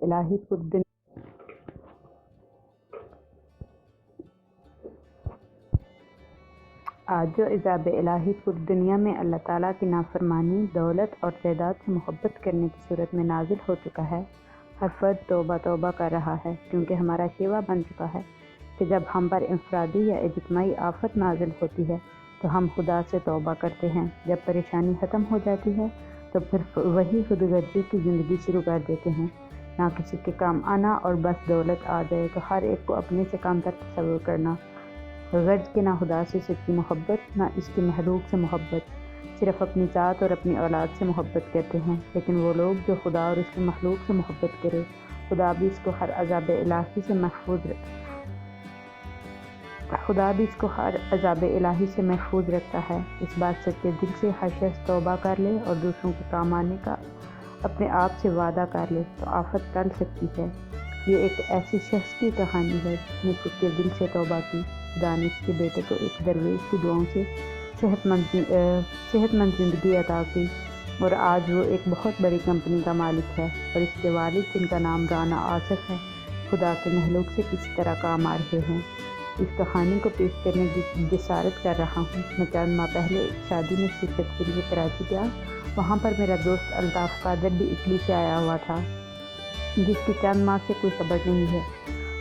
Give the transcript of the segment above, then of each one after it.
الہی پر آج جو عذاب الہی پر دنیا میں اللہ تعالیٰ کی نافرمانی، دولت اور تعداد سے محبت کرنے کی صورت میں نازل ہو چکا ہے، ہر فرد توبہ توبہ کر رہا ہے، کیونکہ ہمارا شیوا بن چکا ہے کہ جب ہم پر انفرادی یا اجتماعی آفت نازل ہوتی ہے تو ہم خدا سے توبہ کرتے ہیں۔ جب پریشانی ختم ہو جاتی ہے تو پھر وہی خود غرضی کی زندگی شروع کر دیتے ہیں، نہ کسی کے کام آنا اور بس دولت آ جائے تو ہر ایک کو اپنے سے کم تر تصور کرنا۔ غرض کہ نہ خدا سے سچی محبت، نہ اس کی مخلوق سے محبت، صرف اپنی ذات اور اپنی اولاد سے محبت کرتے ہیں۔ لیکن وہ لوگ جو خدا اور اس کی مخلوق سے محبت کرے، خدا بھی اس کو ہر عذاب الہی سے محفوظ رکھتا ہے۔ اس بات سچے دل سے ہر شخص توبہ کر لے اور دوسروں کے کام آنے کا اپنے آپ سے وعدہ کر لے تو آفت ٹل سکتی ہے۔ یہ ایک ایسی شخص کی کہانی ہے جس نے سچے دل سے توبہ کی۔ خدا نے اس کے بیٹے کو ایک درویش کی دعاؤں سے صحت مند زندگی عطا کی اور آج وہ ایک بہت بڑی کمپنی کا مالک ہے، اور اس کے والد جن کا نام رانا آصف ہے، خدا کے مخلوق سے کسی طرح کام آ رہے ہیں۔ اس کہانی کو پیش کرنے کی جسارت کر رہا ہوں۔ میں چند ماہ پہلے ایک شادی میں شرکت کے لیے کراچی گیا۔ وہاں پر میرا دوست الطاف قادر بھی اٹلی سے آیا ہوا تھا، جس کی چند ماہ سے کوئی خبر نہیں ہے۔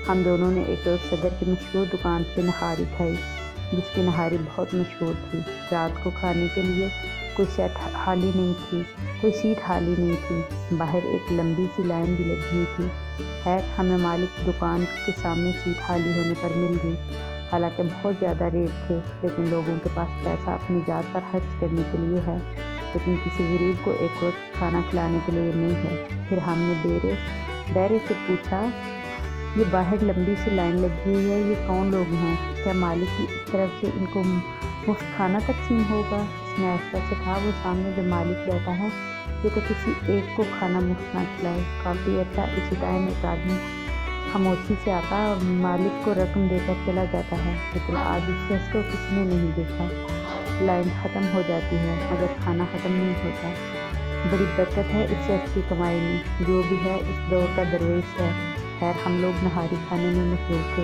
ہم دونوں نے ایک روز صدر کی مشہور دکان سے نہاری کھائی، جس کی نہاری بہت مشہور تھی۔ رات کو کھانے کے لیے کوئی سیٹ خالی نہیں تھی۔ باہر ایک لمبی سی لائن بھی لگی ہوئی تھی۔ خیر، ہمیں مالک دکان کے سامنے سیٹ خالی ہونے پر مل گئی۔ حالانکہ بہت زیادہ ریٹ تھے، لیکن لوگوں کے پاس پیسہ اپنی ذات پر خرچ کرنے کے لیے ہے، لیکن کسی غریب کو ایک وقت کھانا کھلانے کے لیے نہیں ہے۔ پھر ہم نے بیرے سے پوچھا، یہ باہر لمبی سی لائن لگی ہوئی ہے، یہ کون لوگ ہیں؟ کیا مالک کی طرف سے ان کو مفت کھانا تقسیم ہوگا؟ اس نے آہستہ سے کہا، وہ سامنے جو مالک بیٹھا ہے، یہ تو کسی ایک کو کھانا مفت نہ کھلائے۔ کافی اچھا اسی ٹائم ایک آدمی خاموشی سے آتا ہے اور مالک کو رقم دے کر چلا جاتا ہے، لیکن آج اس شخص کو کسی نے نہیں دیکھا۔ لائن ختم ہو جاتی ہے مگر کھانا ختم نہیں ہوتا۔ بڑی برکت ہے اس شخص کی کمائی میں، جو بھی ہے اس دور کا درویش ہے۔ خیر، ہم لوگ نہاری کھانے میں مصروف تھے۔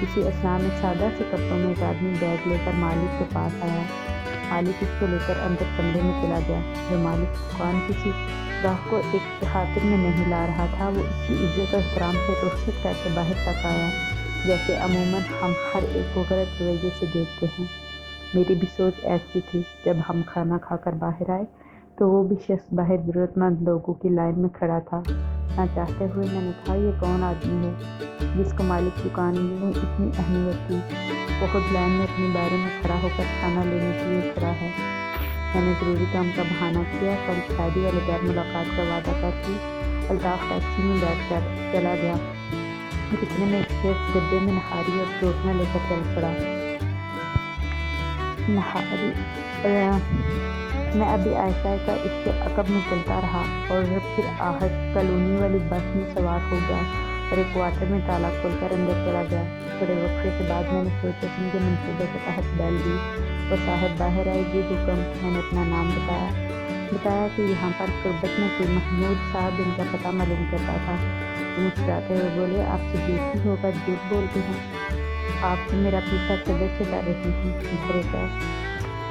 اسی اثنا میں سادہ سے کپڑوں میں ایک آدمی بیگ لے کر مالک کے پاس آیا۔ مالک اس کو لے کر اندر کمرے میں چلا گیا۔ جو مالک دکان کسی گاہک کو ایک خاطر میں نہیں لا رہا تھا، وہ اس کی عزت و احترام سے رخصت کر کے باہر تک آیا، جیسے عموماً ہم ہر ایک کو غلط رویے سے دیکھتے ہیں۔ میری بھی سوچ ایسی تھی۔ جب ہم کھانا کھا کر باہر آئے تو وہ بھی شخص باہر ضرورت مند لوگوں کی لائن میں کھڑا تھا۔ نہ چاہتے ہوئے میں نے کہا، یہ کون آدمی ہے جس کو مالک دکان میں اتنی اہمیت دی؟ وہ خود لائن میں اپنی باری میں کھڑا ہو کر کھانا لینے کے لیے کھڑا ہے۔ میں نے ضروری کام کا بہانہ کیا، کل شادی والے گھر ملاقات کا وعدہ کر کے الطاف ٹیکسی میں بیٹھ کر چلا گیا، اور اتنے میں ایک شخص ڈبے میں نہاری اور روٹیاں لے کر چل پڑا۔ میں ابھی آہستہ آہستہ اس کے عقب میں چلتا رہا اور پھر آہٹ کالونی والی بس میں سوار ہو گیا اور ایک کوارٹر میں تالا کھول کر اندر چلا گیا۔ تھوڑے وقفے کے بعد میں نے سوچا سمجھے منصوبے کے تحت بیل دی اور صاحب باہر آئے۔ جی حکم۔ میں نے اپنا نام بتایا کہ یہاں پر قربت میں کوئی محمود صاحب ان کا پتہ معلوم کرتا تھا۔ وہ مسکراتے ہوئے بولے، آپ صدیقی ہو کر جھوٹ بولتے ہیں، آپ تو میرا پیچھا صدر سے ڈر رہے ہیں۔ بھرے پیٹ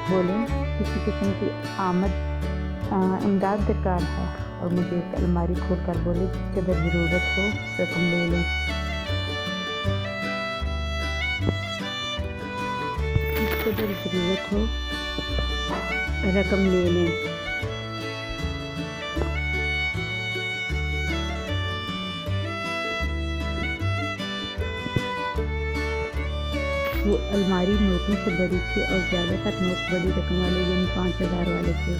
بولے، کسی قسم کی امداد درکار ہے؟ اور مجھے ایک الماری کھول کر بولے، جس قدر ضرورت ہو رقم لے لیں۔ وہ الماری نوٹوں سے بڑی تھی اور زیادہ تر نوٹ بڑی رقم والے یعنی 5000 والے تھے۔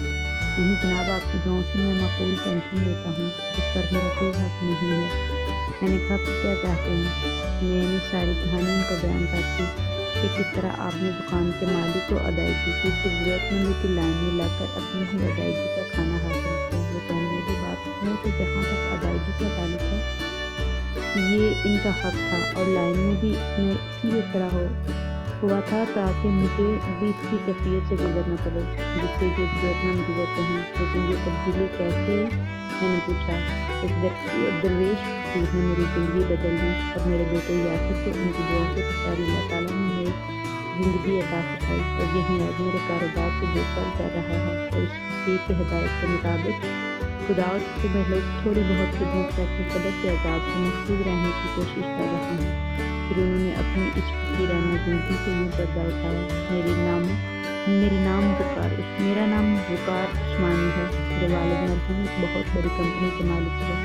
نہیں جناب، آپ کی دعاؤں سے میں معقول پینشن لیتا ہوں، اس پر میرا کوئی حق نہیں ہے۔ میں نے کہا، پھر کیا چاہتے ہیں؟ میں نے ساری کہانی ان کو بیان کر دی کہ کس طرح آپ نے دکان کے مالک کو ادائیگی کی، پھر ضرورت مندوں کی لائن میں لا کر اپنی ہی ادائیگی کا کھانا حاصل کیا۔ وہ کہنے لگے، بات ہے کہ جہاں تک ادائیگی کا تعلق ہے، یہ ان کا حق تھا، اور لائن میں بھی میں اس لیے کھڑا ہوا تھا تاکہ مجھے بھی اس کی کیفیت سے گزرنا پڑے جس سے جو ضرورت مند گزرتے ہیں۔ لیکن یہ تبدیلی کیسے میں نے پوچھا۔ اس درویش فقیر نے میری زندگی بدل دی اور میرے بیٹے یاسر کو ان کی دعاؤں سے پکار اللہ تعالیٰ نے میری زندگی عطا سکھائی اور یہی آج میرے کاروبار سے دیکھ بھال کر رہا ہے اور اس فقیر کی ہدایت کے مطابق خدا اور اس میں لوگ تھوڑی بہت خدمت کرتے قدر کے عذاب سے محفوظ رہنے کی کوشش کر رہا ہوں۔ پھر انہوں نے اپنی اس فقیرانہ زندگی سے یوں پردہ اٹھایا۔ میرا نام وقار عثمانی ہے۔ میرے والد مرحوم ایک بہت بڑی کمپنی کے مالک ہے۔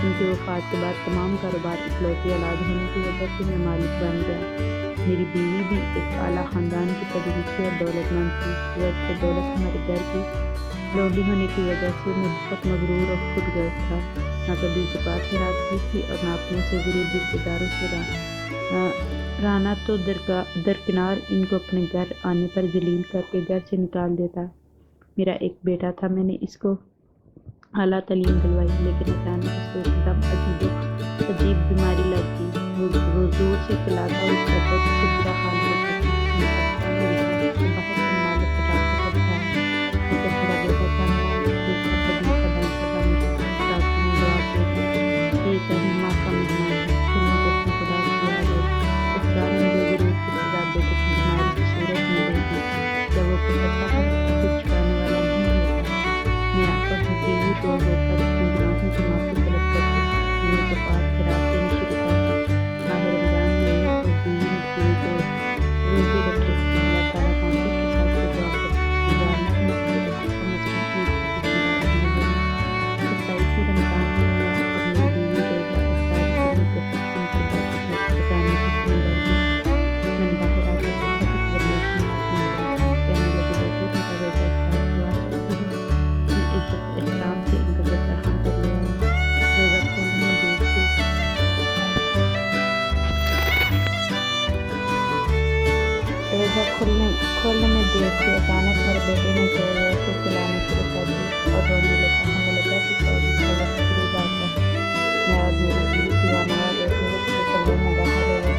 ان کی وفات کے بعد تمام کاروبار اکلوتی اولاد ہونے کی وجہ سے میں مالک بن گیا۔ میری بیوی بھی ایک اعلیٰ خاندان کی پڑھی لکھی اور دولت مند تھی۔ ویسے دولت ہمارے گھر کی لونڈی ہونے کی وجہ سے میں بہت مغرور اور خود غرض تھا۔ نہ کبھی زکوٰۃ خیرات کی تھی اور نہ اپنے سے غریب رشتے داروں سے رانا تو درکنار ان کو اپنے گھر آنے پر ذلیل کر کے گھر سے نکال دیتا۔ میرا ایک بیٹا تھا، میں نے اس کو اعلیٰ تعلیم دلوائی، لیکن اچانک اس کو ایک دم عجیب بیماری لگ گئی۔ وہ زور سے چلاتا اور اس کا درد سے برا حال ہو گیا۔ میں اسپتال میں رہا، اس کو باہر سے مالک کا ڈاکٹر کا بتایا، لیکن میرا بیٹا چاہنے والا اس کے اوپر بدن کا بینک لگا نہیں سکتا۔ ڈاکٹر نے جواب دے دیا، یہ ذہنی ماں کا مہمان ہے۔ پھر میں قسم خدا کی آ گئی۔ اس دارن جو ضرور کی سزا بیٹے کی بیماری کی صورت میں دے دی۔ جب وہ پکڑتا ہے تو کچھ چھپانے والا نہیں ہوتا۔ میں آپ اور بیوی رو رو کر اپنے گناہوں کی معافی طلب کرتے ہیں۔ میں نے زکوٰۃ خیرات دینی شروع کر دی۔ ماہ رمضان میں میں اور بیوی نے پوری دو روزے رکھے۔ اللہ تعالیٰ معافی کے ساتھ سے دعا کرتی تھی، یا اللہ مجھے کم از کم ایک روزے زندہ رہنے دینا۔ 27ویں رمضان میں میں اور میری بیوی روزہ افطاری کرنے کے ساتھ ان کے بعد اچانک اس میں ڈر گئی۔ میں نے باہر آ کر دیکھا کہ گرمیشن میں کہنے لگے، بیٹے میرا روزہ افطار ہوا سکتی ہے۔ میں عزت احترام سے ان کا دسترخوان پر لے آئی۔ روزہ کھولنے میں دیر سے اچانک میرے بیٹے نے زور زور سے چلانا شروع کر دی اور رونے لگا۔ ہمیں لگا کہ شاید اس کا وقت قریب آ گیا ہے۔ میں اور میری بیوی دیوانہ ہو گئے تھے، اس کے کمرے میں باہر ہو گئے۔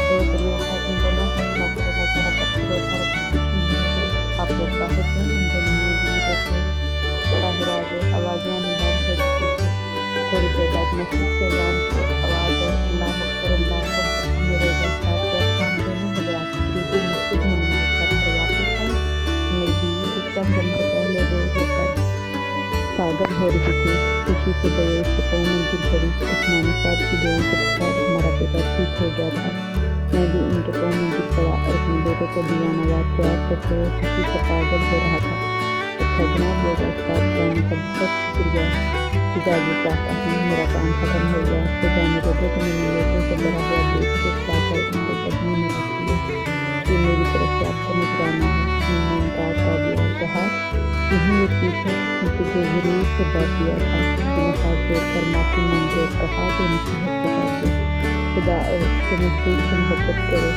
روز تھا ان دونوں حوصلہ کرے گا، ذرا پکڑ کچھ نہیں ہوگا۔ آپ لوگ باہر تھے، ہم دونوں میری بیوی بیٹھے باہر آ گئے۔ آوازیں آنی بند ہو چکی تھی۔ تھوڑی دیر بعد مسجد سے اذان کی آواز آئی، اللہ اکبر اللہ اکبر۔ ہم نے روزہ افطار کیا تھا، ہم دونوں حضرات قریبی مسجد میں نماز پڑھ کر واپس آئے۔ میری بیوی کچھ چند گھنٹے پہلے رو رو کر پاگل ہو رہی تھی۔ خوشی سے درویش کے پاؤں میں گر پڑی۔ عثمانی صاحب کی دعاؤں کے بعد ہمارا بیٹا ٹھیک ہو گیا تھا۔ میں بھی ان کے پاؤں میں گر پڑا اور اپنے بیٹے کو دیوانہ وار پیار کرتے ہوئے خوشی سے پاگل ہو رہا تھا۔ اچھا جناب، روزہ افطار کرانے کا بہت شکریہ۔ اجازت چاہتا ہوں، میرا کام ختم ہو گیا۔ تو جانے لگے تو میں نے لوگوں کو بڑا ہوا دیکھ کے اٹھا کر ان کو قدموں میں رکھ دیا۔ یہ میری طرف سے آپ کا نذرانہ ہے۔ میں نے انکار کر دیا اور کہا، یہی وہ چیز ہے جس سے ضرور سے ڈر دیا تھا۔ میں نے ہاتھ جوڑ کر معافی مانگی اور کہا کہ نصیحت کے ساتھ خدا اور اس کے مزدور سے محبت کرے۔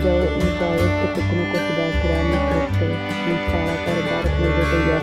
جاؤ ان کاغذ کے ٹکڑوں کو خدا کی راہ میں خرچ کرو۔ میں سارا کاروبار اپنے بیٹے